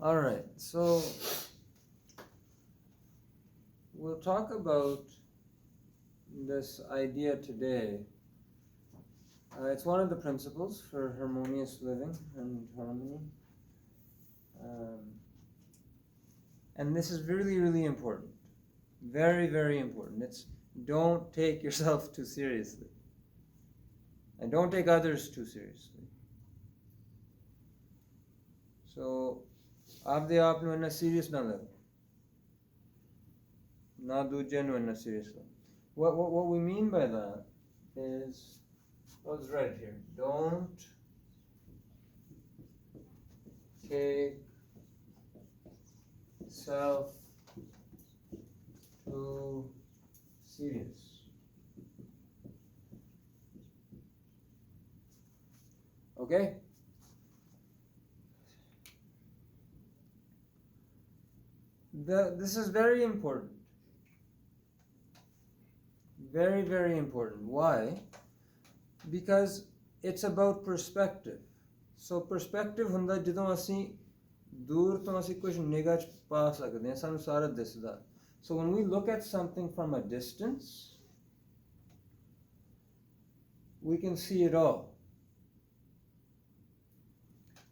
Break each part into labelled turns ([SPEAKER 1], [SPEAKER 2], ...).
[SPEAKER 1] All right, so we'll talk about this idea today. It's one of the principles for harmonious living and harmony. And this is really, really important. Very, very important. It's don't take yourself too seriously. And don't take others too seriously. So, ਆਪਦੇ ਆਪ ਨੂੰ ਇੰਨਾ serious ਨਾ ਲਓ. ਨਾ ਦੂਜੇ ਨੂੰ ਇੰਨਾ serious ਲਓ. What we mean by that is, let's write it here. Don't take self too serious. Okay? This is very important. Very, very important. Why? Because it's about perspective. So perspective ਹੁੰਦਾ ਜਦੋਂ ਅਸੀਂ ਦੂਰ ਤੋਂ ਅਸੀਂ ਕੁਝ ਨਿਗਾਹ ਚ ਪਾ ਸਕਦੇ ਹਾਂ ਸਾਨੂੰ ਸਾਰਾ ਦਿਸਦਾ. So when we look at something from a distance, we can see it all.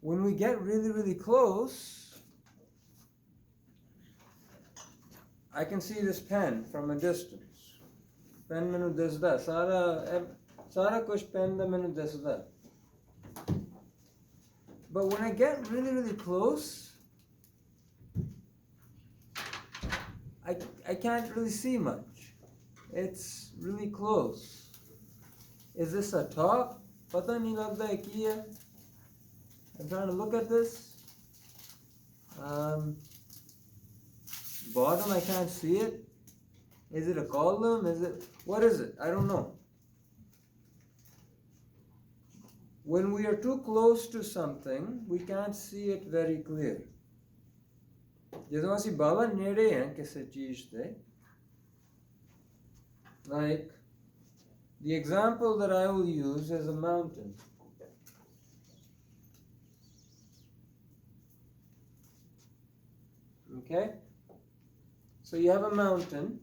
[SPEAKER 1] When we get really, really close, I can see this pen from a distance. Pen ਮੈਨੂੰ ਦਿਸਦਾ ਸਾਰਾ ਕੁਝ pen ਦਾ ਮੈਨੂੰ ਦਿਸਦਾ. But when I get really, really close, I can't really see much. It's really close. Is this a top? Pata nahi lagda hai ki hai. I'm trying to look at this. Bottom, I can't see it. Is it a column? What is it? I don't know. When we are too close to something, we can't see it very clear. ਜਦੋਂ ਅਸੀਂ ਬਾਬਾ ਨੇੜੇ ਹਾਂ ਕਿਸੇ ਚੀਜ਼ ਤੇ, like the example that I will use is a mountain. Okay? So you have a mountain,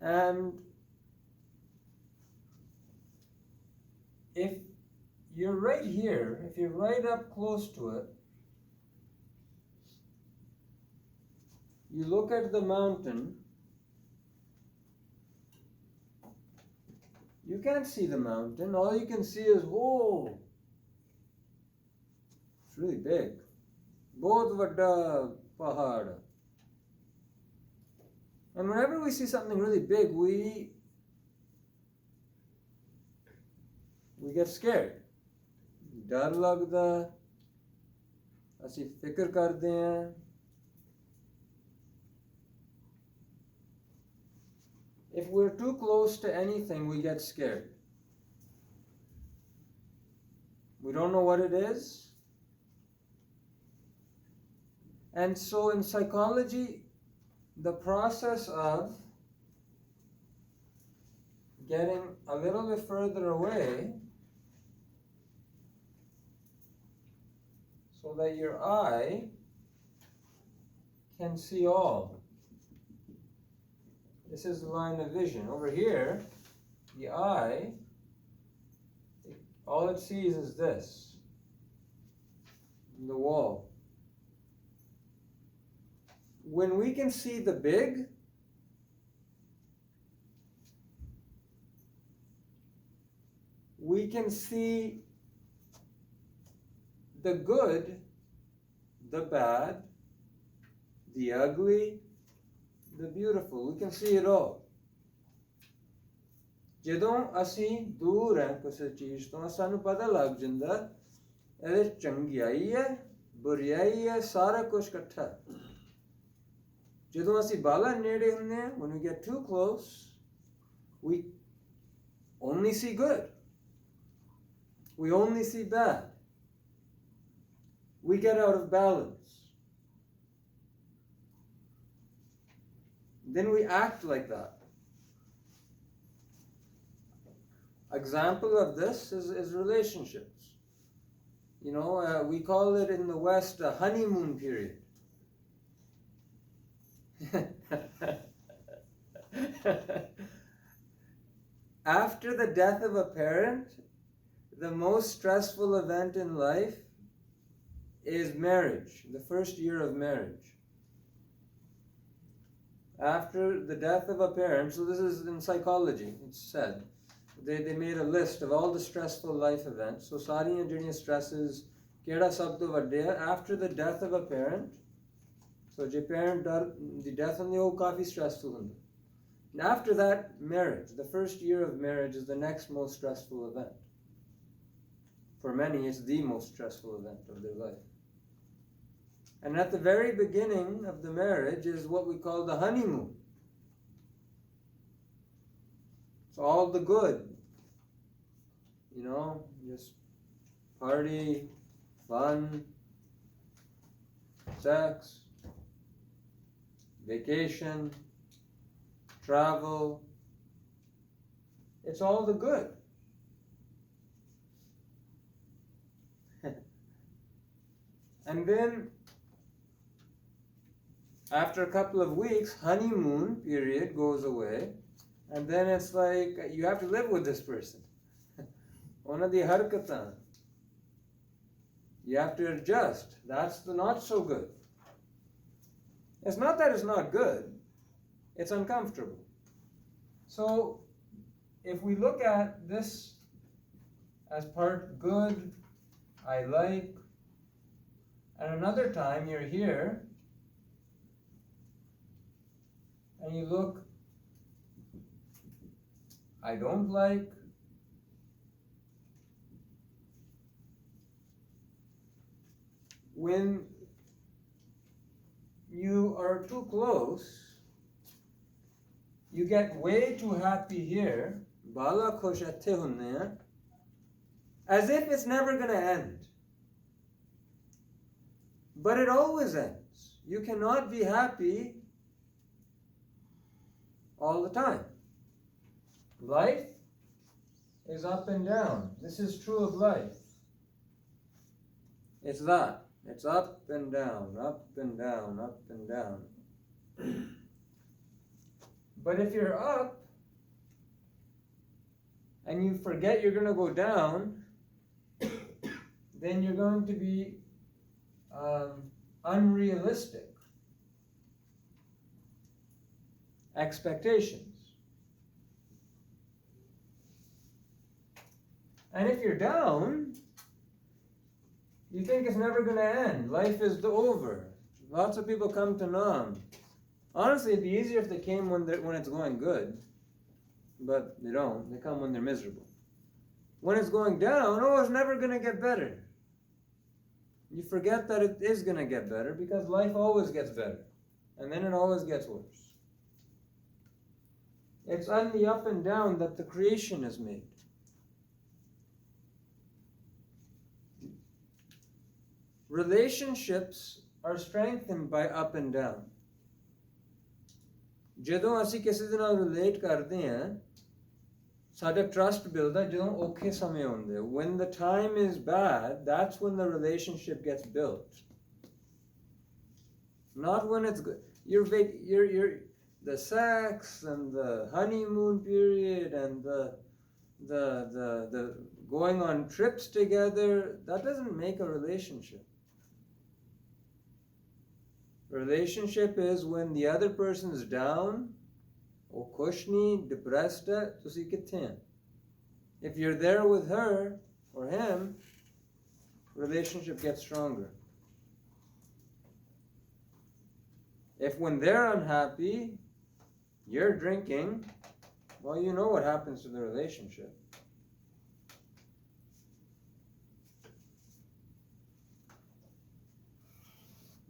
[SPEAKER 1] and if you're right here, if you're right up close to it, you look at the mountain, you can't see the mountain. All you can see is, whoa, it's really big. Bahut vadda pahad. And whenever we see something really big, we get scared. Dar lagda, ਅਸੀਂ ਫਿਕਰ ਕਰਦੇ ਹਾਂ. If we're too close to anything, we get scared. We don't know what it is. And so in psychology, the process of getting a little bit further away so that your eye can see all. This is the line of vision. Over here, the eye, all it sees is this, the wall. When we can see the big, we can see the good, the bad, the ugly, the beautiful. We can see it all. ਜਦੋਂ ਅਸੀਂ ਦੂਰ ਹਾਂ ਕਿਸੇ ਚੀਜ਼ ਤੋਂ ਸਾਨੂੰ ਪਤਾ ਲੱਗ ਜਾਂਦਾ ਇਹਦੇ ਚੰਗਿਆਈ ਹੈ ਬੁਰੀਆਈ ਹੈ ਸਾਰਾ ਕੁਝ ਇਕੱਠਾ. ਜਦੋਂ ਅਸੀਂ ਬਾਲਾ ਨੇੜੇ ਹੁੰਦੇ ਹਾਂ, when we get too close, we only see good. We only see bad. We get out of balance. Then we act like that. Example of this is relationships. We call it in the West a honeymoon period. After the death of a parent, the most stressful event in life is marriage, the first year of marriage. After the death of a parent, so this is in psychology, it's said, they made a list of all the stressful life events. So sariyan jehdiyan stresses, kehda sab to vadde hai, after the death of a parent, so je parent the death hundi oh kafi stressful hunda. And after that, marriage, the first year of marriage is the next most stressful event. For many, it's the most stressful event of their life. And at the very beginning of the marriage is what we call the honeymoon. It's all the good. Just party, fun, sex, vacation, travel. It's all the good. And then after a couple of weeks, honeymoon period goes away, and then it's like you have to live with this person. Ona di harkatan. You have to adjust. That's the not so good. It's not that it's not good, it's uncomfortable. So if we look at this as part good, I like, and another time you're here and you look, I don't like, when you are too close, you get way too happy here, bala khosh atthe hunne hain, as if it's never going to end. But it always ends. You cannot be happy all the time. Life is up and down. This is true of life. It's that. It's up and down, up and down, up and down. But if you're up and you forget you're going to go down, then you're going to be unrealistic expectations. And if you're down, you think it's never going to end. Life is over. Lots of people come to Nam. Honestly, it'd be easier if they came when it's going good, but they don't. They come when they're miserable. When it's going down, it's never going to get better. You forget that it is going to get better because life always gets better, and then it always gets worse. It's on the up and down that the creation is made. Relationships are strengthened by up and down. ਜਦੋਂ ਅਸੀਂ ਕਿਸੇ ਦੇ ਨਾਲ relate ਕਰਦੇ ਹਾਂ, ਸਾਡਾ trust build ਹੈ ਜਦੋਂ ਔਖੇ ਸਮੇਂ ਆਉਂਦੇ. When the time is bad, that's when the relationship gets built. Not when it's good. The sex and the honeymoon period and the going on trips together, that doesn't make a relationship. Relationship is when the other person is down, or kushni, depressed, tusi kithe. If you're there with her or him, relationship gets stronger. If when they're unhappy, you're drinking, well, you know what happens to the relationship.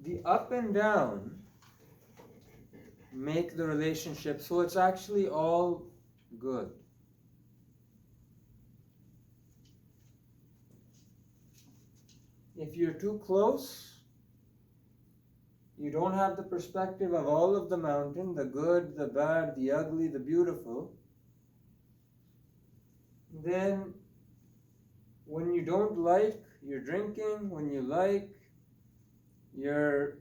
[SPEAKER 1] The up and down make the relationship, so it's actually all good. If you're too close, you don't have the perspective of all of the mountain, the good, the bad, the ugly, the beautiful, then when you don't like you're drinking when you like, you're,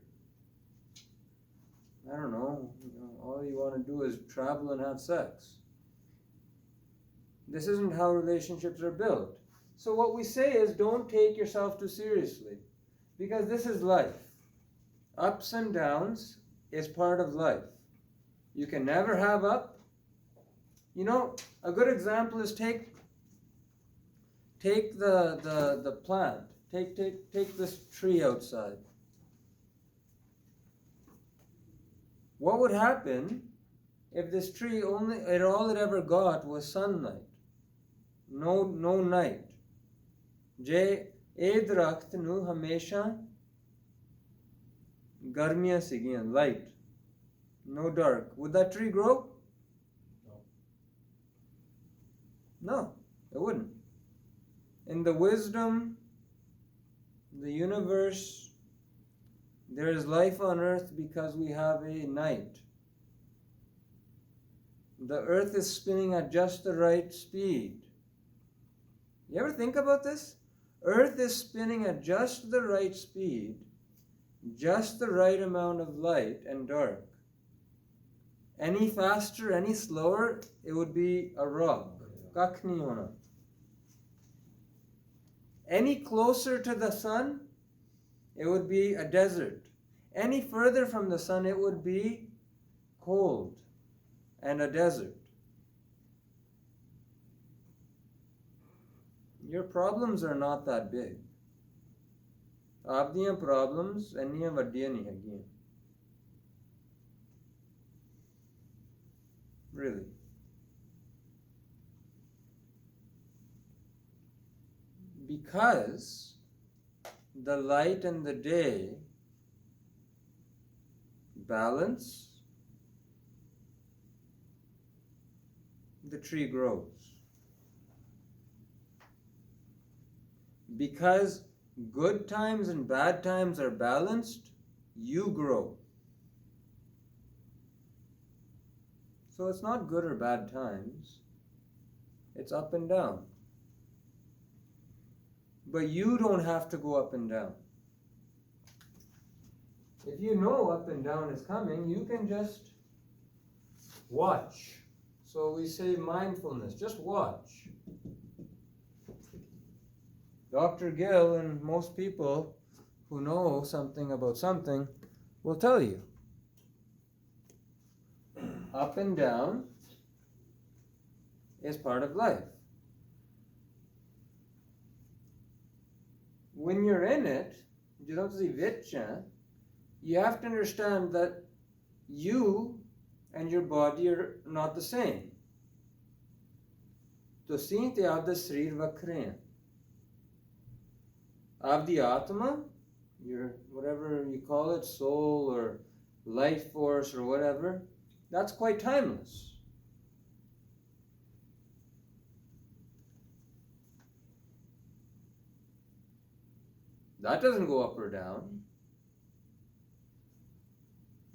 [SPEAKER 1] I don't know, all you want to do is travel and have sex. This isn't how relationships are built. So what we say is, don't take yourself too seriously, because this is life. Ups and downs is part of life. You can never have up. A good example is take the plant. Take this tree outside. What would happen if this tree all it ever got was sunlight? No night. ਜੇ ਇਹ ਦਰਖਤ ਨੂੰ ਹਮੇਸ਼ਾ ਗਰਮੀਆਂ ਸੀਗੀਆਂ, light, no dark, would that tree grow? No, it wouldn't. In the wisdom, the universe, there is life on earth because we have a night. The earth is spinning at just the right speed. You ever think about this? Earth is spinning at just the right speed, just the right amount of light and dark. Any faster, any slower, it would be a rock. Kakh nahi hona. Any closer to the sun, it would be a desert. Any further from the sun, it would be cold and a desert. Your problems are not that big. Aapdiyan problems enniyan vaddiyan nahi hegiyan. Really. Because the light and the day balance, the tree grows. Because good times and bad times are balanced, you grow. So it's not good or bad times, it's up and down. But you don't have to go up and down. If you know up and down is coming, you can just watch. So we say mindfulness, just watch. Dr. Gill and most people who know something about something will tell you. Up and down is part of life. When you're in it, you have to understand that you and your body are not the same. ਤੁਸੀਂ ਤੇ ਆਪਦਾ ਸਰੀਰ ਵੱਖਰੇ ਆ. Avdi Atma, your whatever you call it, soul or life force or whatever, that's quite timeless. That doesn't go up or down.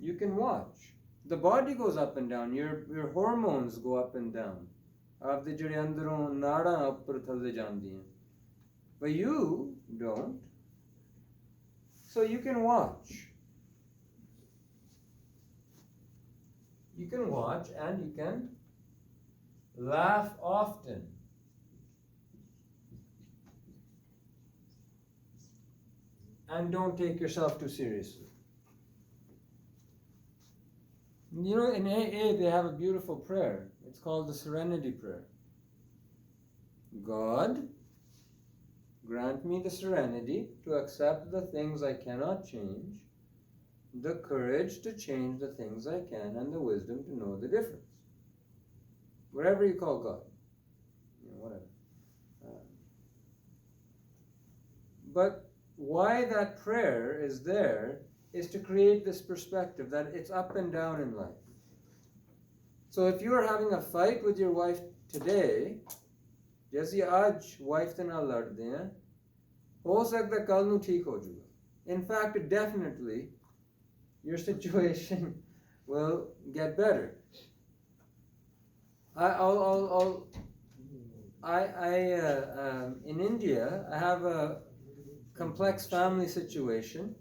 [SPEAKER 1] You can watch. The body goes up and down. Your hormones go up and down. Avdi ਜਿਹੜੇ ਅੰਦਰੋਂ ਨਾੜਾਂ ਉੱਪਰ ਥੱਲੇ ਜਾਂਦੀਆਂ. But you don't. So you can watch. You can watch and you can laugh often. And don't take yourself too seriously. In AA they have a beautiful prayer. It's called the Serenity Prayer. God, grant me the serenity to accept the things I cannot change, the courage to change the things I can, and the wisdom to know the difference. Whatever you call God. Whatever. But why that prayer is there is to create this perspective that it's up and down in life. So if you are having a fight with your wife today, जैसे आज wife से ना लड़ते हैं, हो सकता है कल नू ठीक हो जाएगा. In fact, definitely, your situation will get better. In India, I have complex family situation.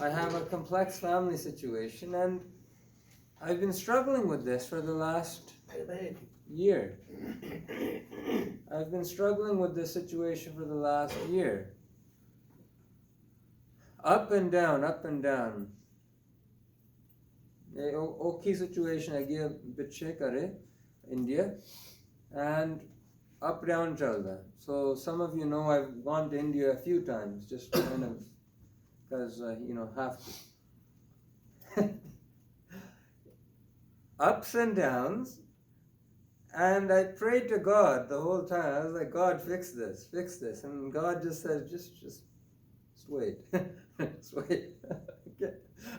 [SPEAKER 1] I have a complex family situation, and I've been struggling with this for the last year. I've been struggling with this situation for the last year. Up and down, up and down. Okay situation again, piche kare, India, and up down chalda. So some of you know I've gone to India a few times, just kind of because have to. Ups and downs, and I prayed to God the whole time. I was like, God, fix this, and God just said, just wait, just wait.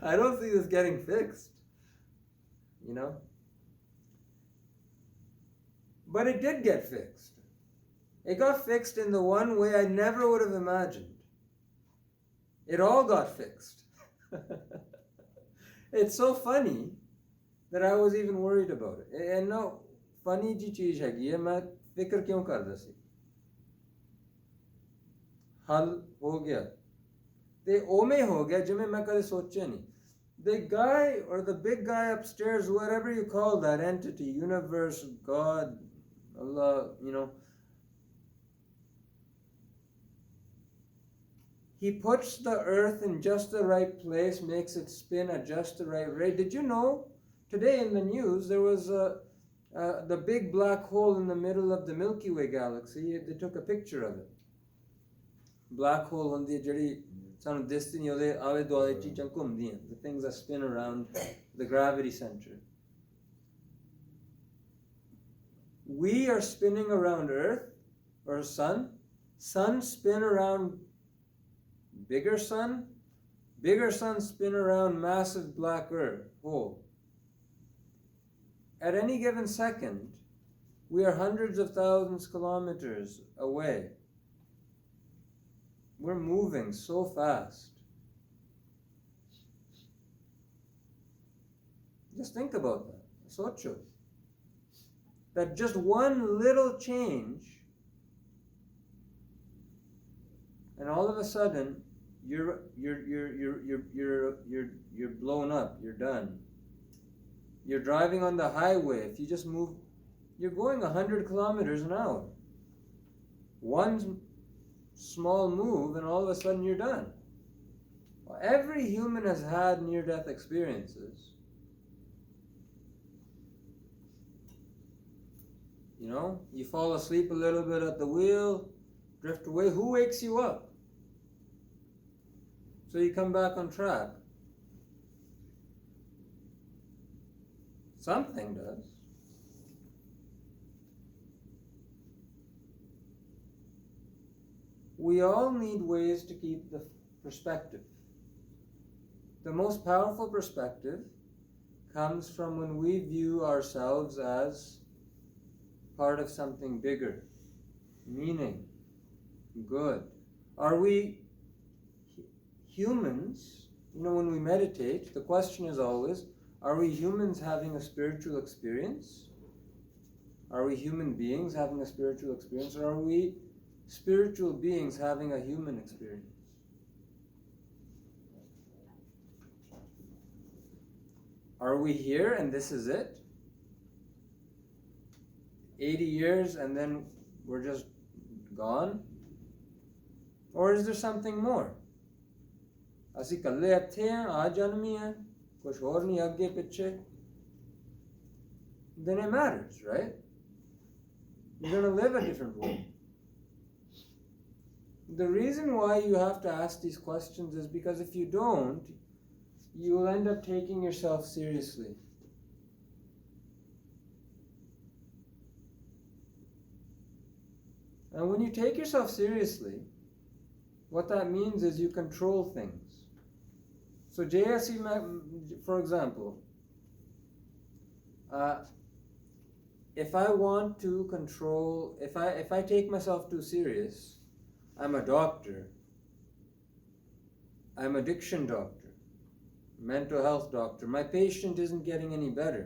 [SPEAKER 1] I don't see this getting fixed, But it did get fixed. It got fixed in the one way I never would have imagined. It all got fixed. It's so funny that I was even worried about it. And no, funny ji cheez hai, main fikr kyun karda si? Hal ho gaya. Te ome ho gaya, jimme main kade soche nahi. The guy or the big guy upstairs, whatever you call that entity, universe, God, Allah, He puts the earth in just the right place, makes it spin at just the right rate. Did you know? Today in the news, there was the big black hole in the middle of the Milky Way galaxy. They took a picture of it. Black hole on the things that spin around the gravity center. We are spinning around Earth or Sun. Sun spin around bigger sun spin around massive black earth hole. At any given second, we are hundreds of thousands of kilometers away. We're moving so fast. Just think about that. Socho. That just one little change, and all of a sudden, you're blown up. You're done. You're driving on the highway. If you just move, you're going 100 kilometers an hour. One small move, and all of a sudden you're done. Well, every human has had near-death experiences. You fall asleep a little bit at the wheel, drift away. Who wakes you up? So you come back on track. Something does. We all need ways to keep the perspective. The most powerful perspective comes from when we view ourselves as part of something bigger, meaning, good. Are we humans? When we meditate, the question is always, are we humans having a spiritual experience? Are we human beings having a spiritual experience? Or are we spiritual beings having a human experience? Are we here and this is it? 80 years and then we're just gone? Or is there something more? ਅਸੀਂ ਕੱਲੇ ਇੱਥੇ ਹਾਂ, ਆ ਜਨਮੀ ਹਾਂ, ਕੁਛ ਹੋਰ ਨਹੀਂ ਅੱਗੇ ਪਿੱਛੇ. Then it matters, right? You're going to live a different way. The reason why you have to ask these questions is because if you don't, you will end up taking yourself seriously. And when you take yourself seriously, what that means is you control things. So JSE, for example, if I want to control, if I take myself too serious, I'm a doctor. I'm an addiction doctor, mental health doctor. My patient isn't getting any better.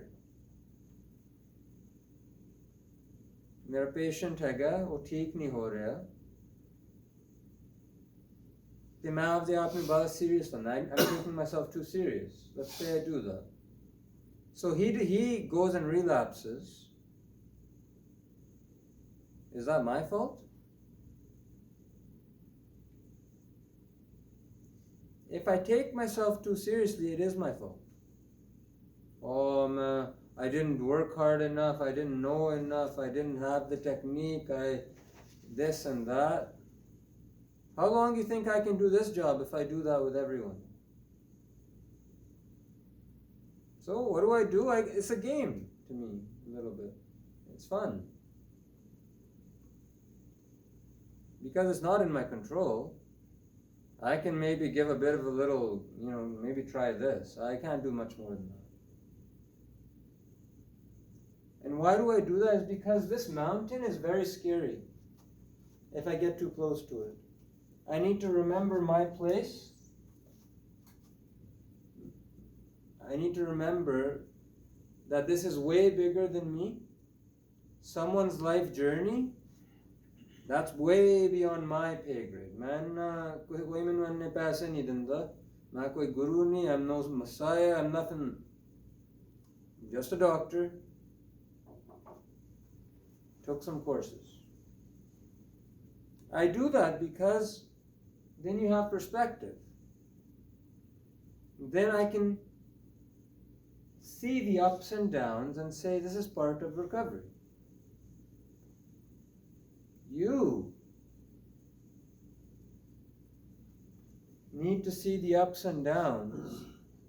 [SPEAKER 1] मेरा patient हैगा वो ठीक नहीं हो रहा. कि मैं आपसे आप में बहुत serious हूँ. I'm taking myself too serious. Let's say I do that. So he goes and relapses. Is that my fault? If I take myself too seriously, it is my fault. Oh, I didn't work hard enough, I didn't know enough, I didn't have the technique, this and that. How long do you think I can do this job if I do that with everyone? So what do? It's a game to me, a little bit. It's fun. Because it's not in my control. I can maybe give a bit of a little, maybe try this. I can't do much more than that. And why do I do that? Is because this mountain is very scary if I get too close to it. I need to remember my place. I need to remember that this is way bigger than me. Someone's life journey, that's way beyond my pay grade. Man, koi mainu paise nahi denda. Main koi guru nahi, I'm no messiah, I'm nothing. I'm just a doctor. Took some courses. I do that because then you have perspective. Then I can see the ups and downs and say this is part of recovery. You need to see the ups and downs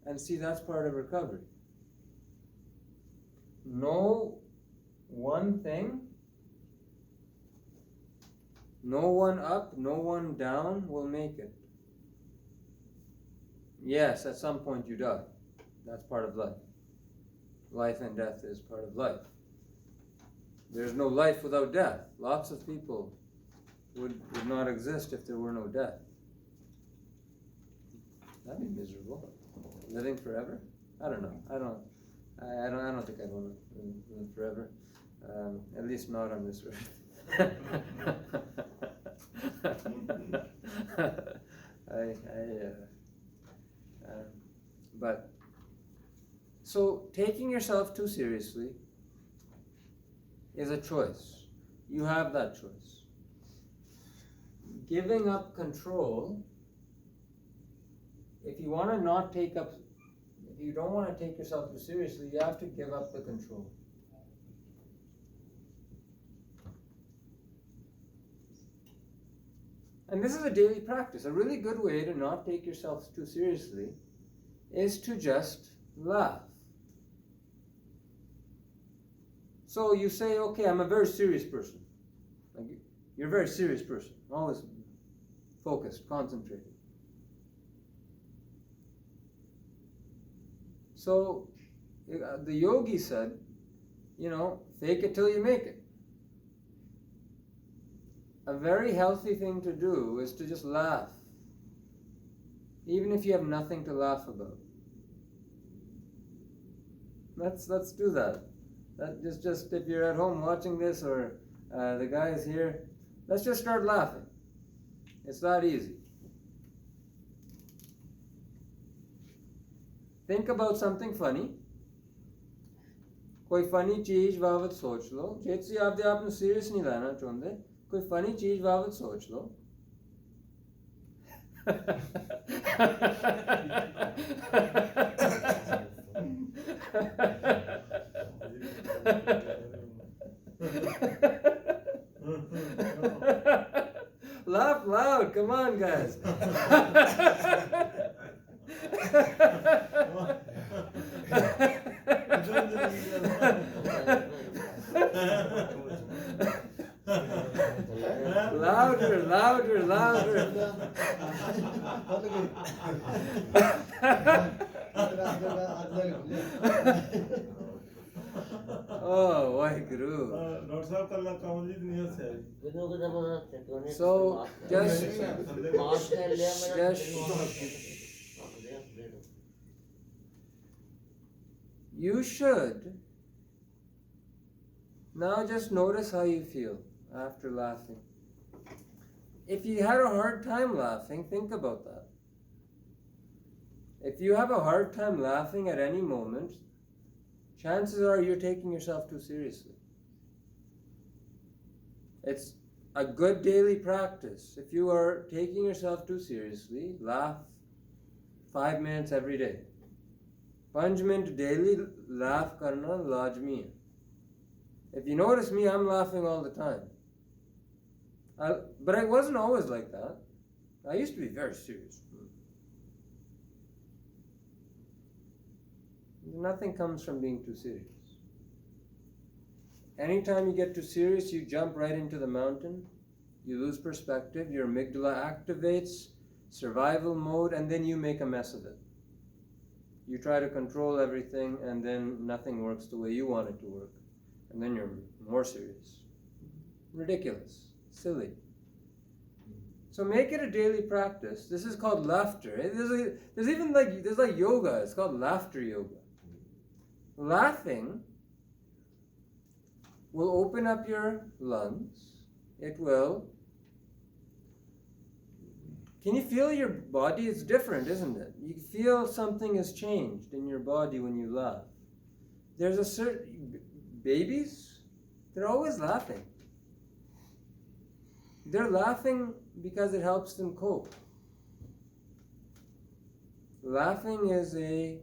[SPEAKER 1] and see that's part of recovery. No one thing, no one up, no one down will make it. Yes, at some point you die. That's part of life. Life and death is part of life. There's no life without death. Lots of people would not exist if there were no death. That'd be miserable. Living forever? I don't know. I don't think I'd want to live forever. At least not on this earth. But so taking yourself too seriously is a choice. You have that choice. Giving up control, if you want to not take up, if you don't want to take yourself too seriously, you have to give up the control. And this is a daily practice. A really good way to not take yourself too seriously is to just laugh. So you say, okay, I'm a very serious person. Like you're a very serious person, always focused, concentrated. So the yogi said, fake it till you make it. A very healthy thing to do is to just laugh, even if you have nothing to laugh about. Let's do that. Just if you're at home watching this or the guys here, let's just start laughing. It's that easy. Think about something funny. कोई funny चीज बाबत सोच लो. जे तुसी आपदे आप नूं serious नहीं लेना चाहुंदे, कोई funny चीज बाबत सोच लो. Laugh loud, come on, guys. Louder, louder, louder. Oh, Waheguru. So, just you should now just notice how you feel after laughing. if you had a hard time laughing, think about that. If you have a hard time laughing at any moment, chances are you're taking yourself too seriously. It's a good daily practice. If you are taking yourself too seriously, laugh 5 minutes every day. 5 minutes daily laugh karna lazmi hai. If you notice me, I'm laughing all the time. But I wasn't always like that. I used to be very serious. Nothing comes from being too serious. Anytime you get too serious, you jump right into the mountain, you lose perspective, your amygdala activates, survival mode, and then you make a mess of it. You try to control everything, and then nothing works the way you want it to work. And then you're more serious. Ridiculous. Silly. So make it a daily practice. This is called laughter. There's like yoga. It's called laughter yoga. Laughing will open up your lungs. It will. Can you feel your body? It's different, isn't it? You feel something has changed in your body when you laugh. There's a certain babies, they're always laughing. They're laughing because it helps them cope. Laughing is a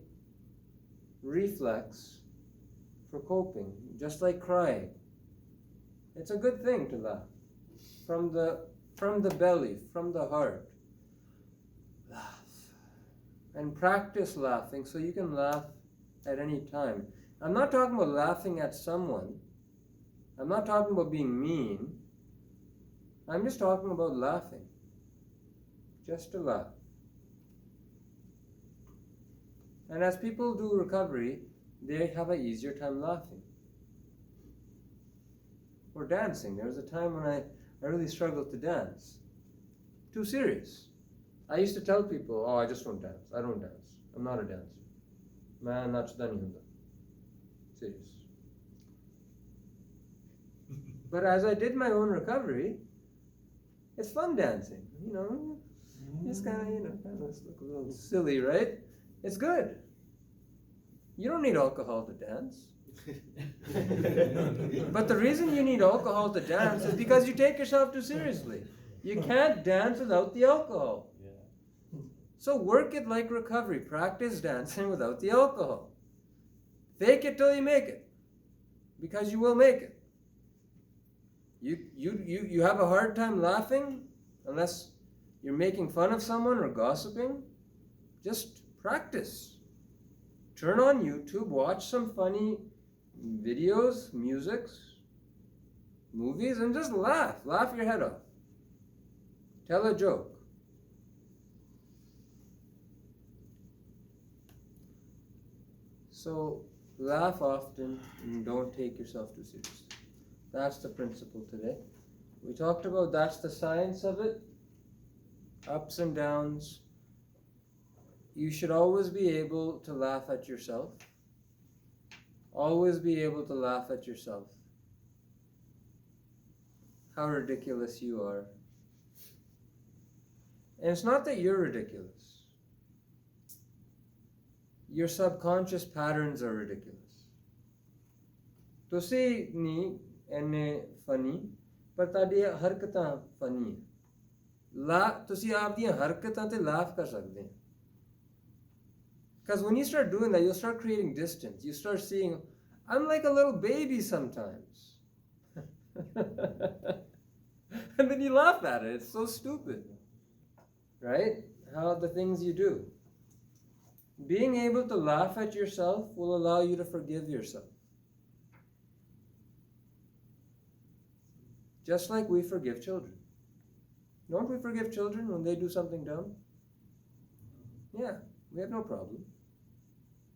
[SPEAKER 1] reflex for coping, just like crying. It's a good thing to laugh. From the belly, from the heart. Laugh. And practice laughing so you can laugh at any time. I'm not talking about laughing at someone. I'm not talking about being mean. I'm just talking about laughing. Just to laugh. And as people do recovery, they have an easier time laughing. Or dancing. There was a time when I really struggled to dance. Too serious. I used to tell people, I just don't dance. I don't dance. I'm not a dancer. Main nachda nahi hunda. Serious. But as I did my own recovery, it's fun dancing. It's kind of look a little silly, right? It's good. You don't need alcohol to dance. But the reason you need alcohol to dance is because you take yourself too seriously. You can't dance without the alcohol. So work it like recovery. Practice dancing without the alcohol. Fake it till you make it. Because you will make it. You have a hard time laughing unless you're making fun of someone or gossiping. Just practice. Turn on YouTube, watch some funny videos, musics, movies, and just laugh. Laugh your head off. Tell a joke. So laugh often and don't take yourself too seriously. That's the principle today. We talked about that's the science of it. Ups and downs. You should always be able to laugh at yourself. Always be able to laugh at yourself. How ridiculous you are. And it's not that you're ridiculous. Your subconscious patterns are ridiculous. Tusi ni enne funny, ਪਰ ਤੁਹਾਡੀਆਂ ਹਰਕਤਾਂ funny ਹੈ। ਤੁਸੀਂ ਆਪਦੀਆਂ ਹਰਕਤਾਂ ਤੇ laugh ਕਰ ਸਕਦੇ ਹੋ। Because when you start doing that, you'll start creating distance. You start seeing, I'm like a little baby sometimes. And then you laugh at it. It's so stupid. Right? How the things you do. Being able to laugh at yourself will allow you to forgive yourself. Just like we forgive children. Don't we forgive children when they do something dumb? Yeah, we have no problem.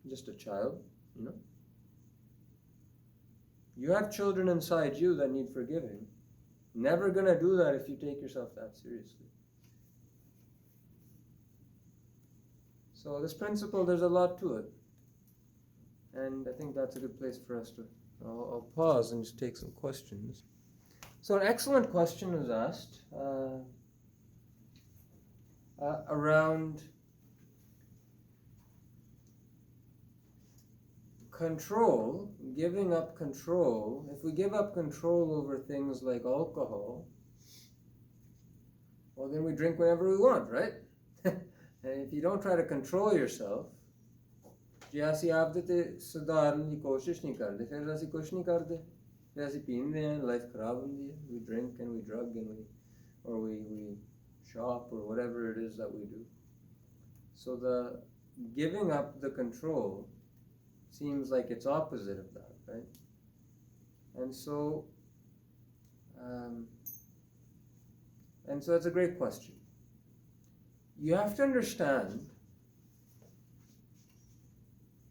[SPEAKER 1] Just a child, You have children inside you that need forgiving. Never gonna do that if you take yourself that seriously. So this principle, there's a lot to it. And I think that's a good place for us to, I'll pause and just take some questions. So an excellent question was asked. around control, giving up control. If we give up control over things like alcohol, well, then we drink whenever we want, right? And if you don't try to control yourself, ਜੇ ਅਸੀਂ ਆਪਦੇ ਤੇ ਸੁਧਾਰਨ ਦੀ ਕੋਸ਼ਿਸ਼ ਨਹੀਂ ਕਰਦੇ, ਫਿਰ ਅਸੀਂ ਕੁਛ ਨਹੀਂ ਕਰਦੇ, ਫਿਰ ਅਸੀਂ ਪੀਂਦੇ ਹਾਂ, ਲਾਈਫ ਖਰਾਬ ਹੁੰਦੀ ਹੈ. We drink and we drug and we shop or whatever it is that we do. So the giving up the control seems like it's opposite of that, right? And so it's a great question. You have to understand,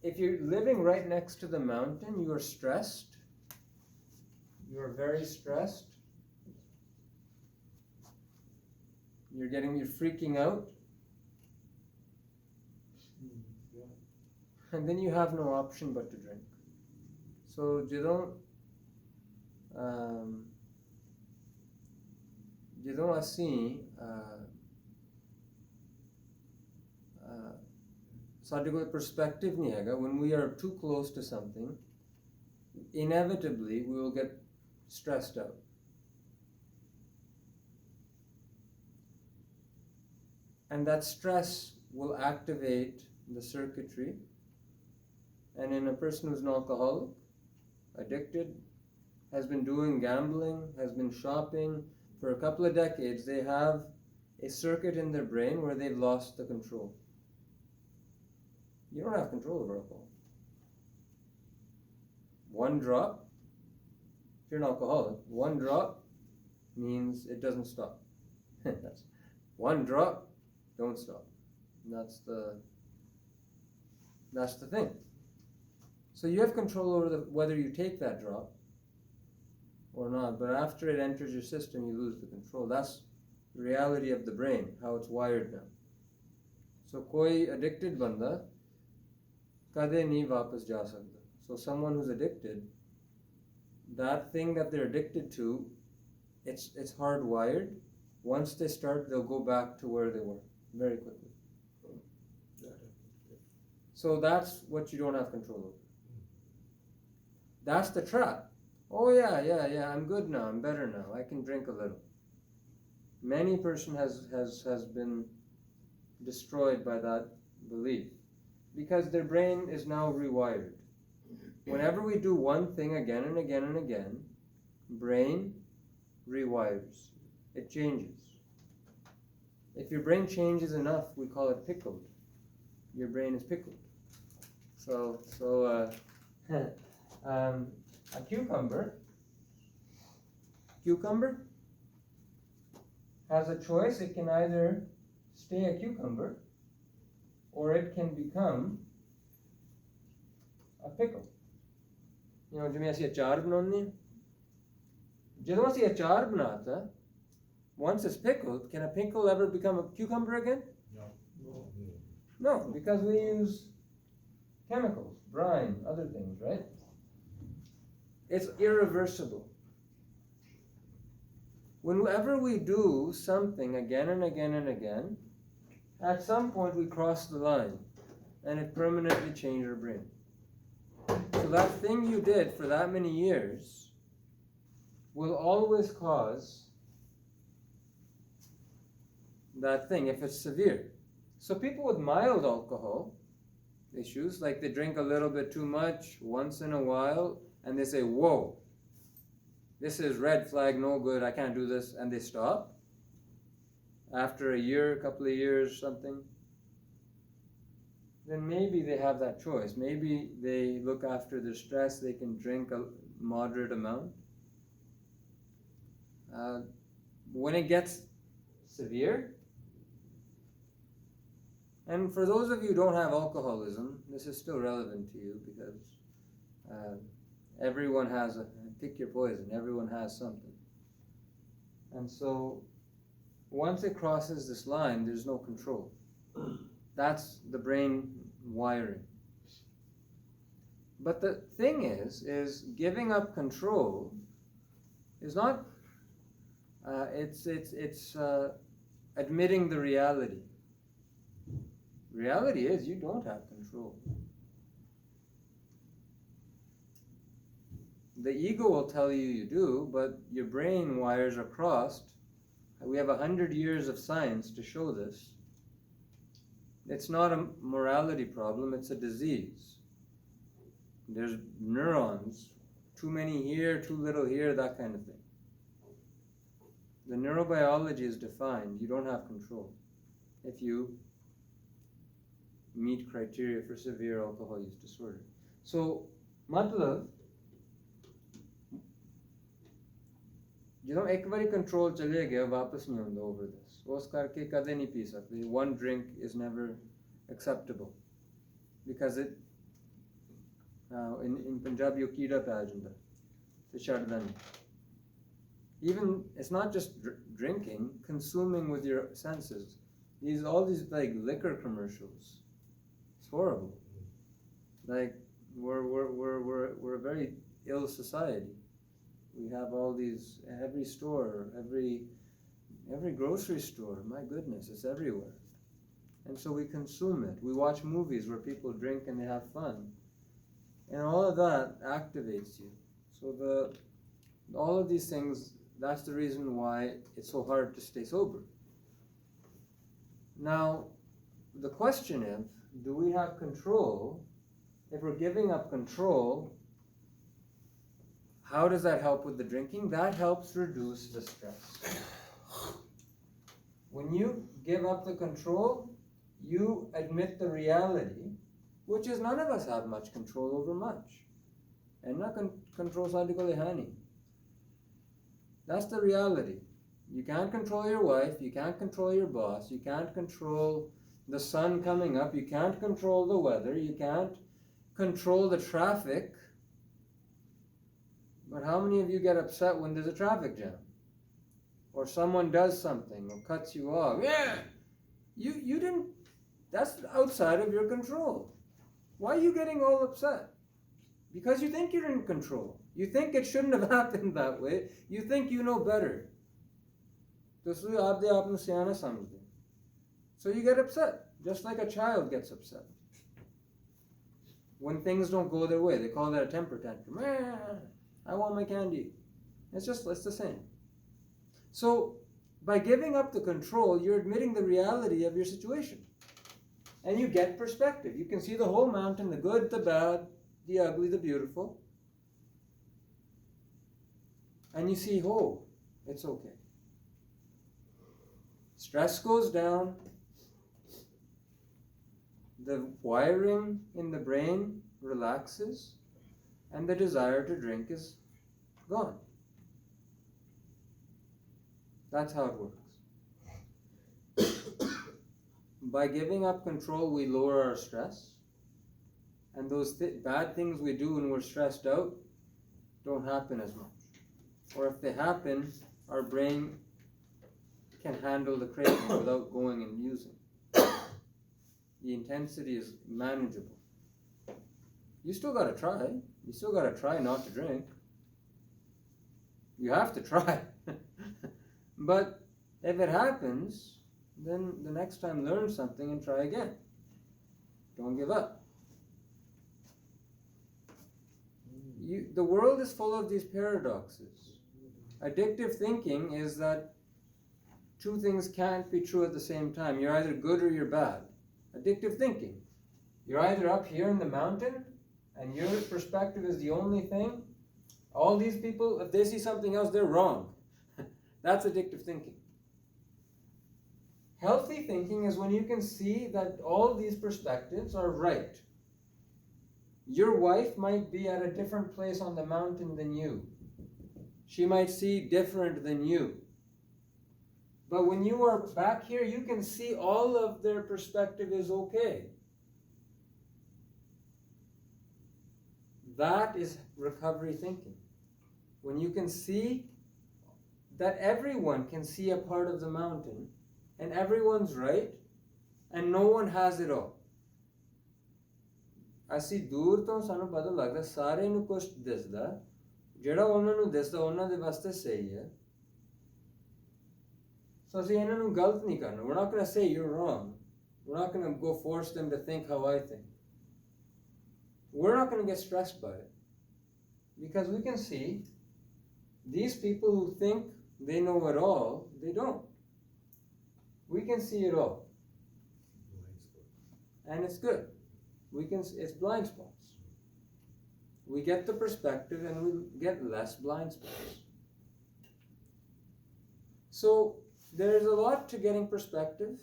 [SPEAKER 1] if you're living right next to the mountain, you are stressed. You are very stressed. You're freaking out. And then you have no option but to drink. So ਜਦੋਂ ਅਸੀਂ ਸਾਡੇ ਕੋਲ perspective ਨਹੀਂ ਹੈਗਾ, when we are too close to something, inevitably we will get stressed out. And that stress will activate the circuitry. And in a person who's an alcoholic, addicted, has been doing gambling, has been shopping for a couple of decades, they have a circuit in their brain where they've lost the control. You don't have control over alcohol. One drop, if you're an alcoholic, one drop means it doesn't stop. That's one drop, don't stop. And that's the thing. So you have control over whether you take that drop or not, but after it enters your system, you lose the control. That's the reality of the brain, how it's wired now. So koi addicted banda kade nahi wapas ja sakta. So someone who's addicted, that thing that they're addicted to, it's hardwired. Once they start, they'll go back to where they were very quickly. So that's what you don't have control over. That's the trap. Oh yeah, I'm good now, I'm better now, I can drink a little. Many person has been destroyed by that belief, because their brain is now rewired. Whenever we do one thing again and again and again, brain rewires. It changes. If your brain changes enough, we call it pickled. Your brain is pickled. A cucumber has a choice. It can either stay a cucumber or it can become a pickle. You know, ਜਿਵੇਂ ਅਸੀਂ ਅਚਾਰ ਬਣਾਉਂਦੇ ਹਾਂ, ਜਦੋਂ ਅਸੀਂ ਅਚਾਰ ਬਣਾਤਾ, once it's pickled, can a pickle ever become a cucumber again? No, because we use chemicals, brine, other things, right? It's irreversible. Whenever we do something again and again and again, at some point we cross the line and it permanently changed our brain. So that thing you did for that many years will always cause that thing if it's severe. So people with mild alcohol issues, like they drink a little bit too much once in a while, and they say, whoa, this is red flag, no good, I can't do this, and they stop. After a year, a couple of years, something, then maybe they have that choice. Maybe they look after their stress, they can drink a moderate amount. When it gets severe, and for those of you who don't have alcoholism, this is still relevant to you, because everyone has pick your poison, everyone has something. And so once it crosses this line, there's no control. That's the brain wiring. But the thing is giving up control is not, it's admitting the reality. Reality is you don't have control. The ego will tell you you do, but your brain wires are crossed. We have 100 years of science to show this. It's not a morality problem, it's a disease. There's neurons, too many here, too little here, that kind of thing. The neurobiology is defined. You don't have control if you meet criteria for severe alcohol use disorder. So, matlab, ਜਦੋਂ ਇੱਕ ਵਾਰੀ control ਚਲੇ ਗਿਆ ਵਾਪਸ ਨਹੀਂ ਆਉਂਦਾ over this. ਉਸ ਕਰਕੇ ਕਦੇ ਨਹੀਂ ਪੀ ਸਕਦੇ. One drink is never acceptable because it in Punjabi ਉਹ ਕੀੜਾ ਪੈ ਜਾਂਦਾ ਤੇ ਛੱਡਦਾ ਨਹੀਂ. Even it's not just drinking, consuming with your senses. All these like liquor commercials. It's horrible. Like we're a very ill society. We have all these, every store, every grocery store, my goodness, it's everywhere. And so we consume it. We watch movies where people drink and they have fun. And all of that activates you. So all of these things, that's the reason why it's so hard to stay sober. Now, the question is, do we have control? If we're giving up control, how does that help with the drinking? That helps reduce the stress. When you give up the control, you admit the reality, which is none of us have much control over much. And not control sadikole hani. That's the reality. You can't control your wife, you can't control your boss, you can't control the sun coming up, you can't control the weather, you can't control the traffic. But how many of you get upset when there's a traffic jam? Or someone does something or cuts you off? Yeah! You didn't, that's outside of your control. Why are you getting all upset? Because you think you're in control. You think it shouldn't have happened that way. You think you know better. So you get upset, just like a child gets upset. When things don't go their way, they call that a temper tantrum. I want my candy. It's the same. So by giving up the control, you're admitting the reality of your situation. And you get perspective. You can see the whole mountain, the good, the bad, the ugly, the beautiful. And you see, oh, it's okay. Stress goes down. The wiring in the brain relaxes. And the desire to drink is gone. That's how it works. By giving up control, we lower our stress. And those bad things we do when we're stressed out don't happen as much. Or if they happen, our brain can handle the craving without going and using. The intensity is manageable. You still got to try. You still got to try not to drink. You have to try. But if it happens, then the next time learn something and try again. Don't give up. The world is full of these paradoxes. Addictive thinking is that two things can't be true at the same time. You're either good or you're bad. Addictive thinking. You're either up here in the mountain and your perspective is the only thing. All these people, if they see something else, they're wrong. That's addictive thinking. Healthy thinking is when you can see that all these perspectives are right. Your wife might be at a different place on the mountain than you. She might see different than you. But when you are back here, you can see all of their perspective is okay. That is recovery thinking. When you can see that everyone can see a part of the mountain and everyone's right and no one has it all. ਅਸੀਂ ਦੂਰ ਤੋਂ ਸਾਨੂੰ ਪਤਾ ਲੱਗਦਾ ਸਾਰੇ ਨੂੰ ਕੁਝ ਦਿਸਦਾ ਜਿਹੜਾ ਉਹਨਾਂ ਨੂੰ ਦਿਸਦਾ ਉਹਨਾਂ ਦੇ ਵਾਸਤੇ ਸਹੀ ਹੈ so ਅਸੀਂ ਇਹਨਾਂ ਨੂੰ ਗਲਤ ਨਹੀਂ ਕਰਨਾ we're not going to say you're wrong We're not going to go force them to think how I think. We're not going to get stressed by it. Because we can see these people who think they know it all, they don't. We can see it all. And it's good. It's blind spots. We get the perspective and we get less blind spots. So there's a lot to getting perspective.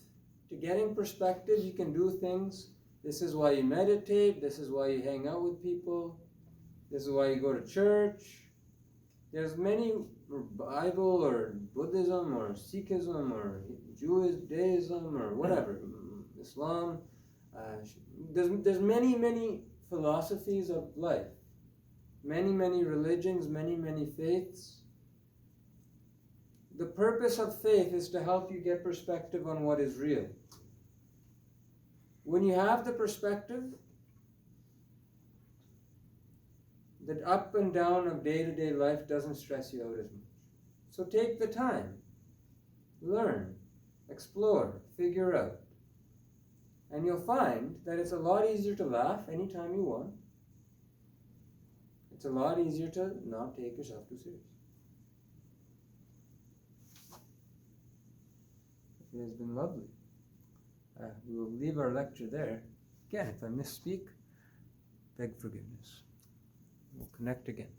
[SPEAKER 1] To getting perspective, you can do things. This is why you meditate. This is why you hang out with people. This is why you go to church. There's many Bible or Buddhism or Sikhism or Judaism or whatever, Islam. There's many philosophies of life. Many religions, many faiths. The purpose of faith is to help you get perspective on what is real. When you have the perspective, the up and down of day-to-day life doesn't stress you out as much. So take the time, learn, explore, figure out. And you'll find that it's a lot easier to laugh anytime you want. It's a lot easier to not take yourself too seriously. It has been lovely. We will leave our lecture there. Again, if I misspeak, beg forgiveness. We'll connect again.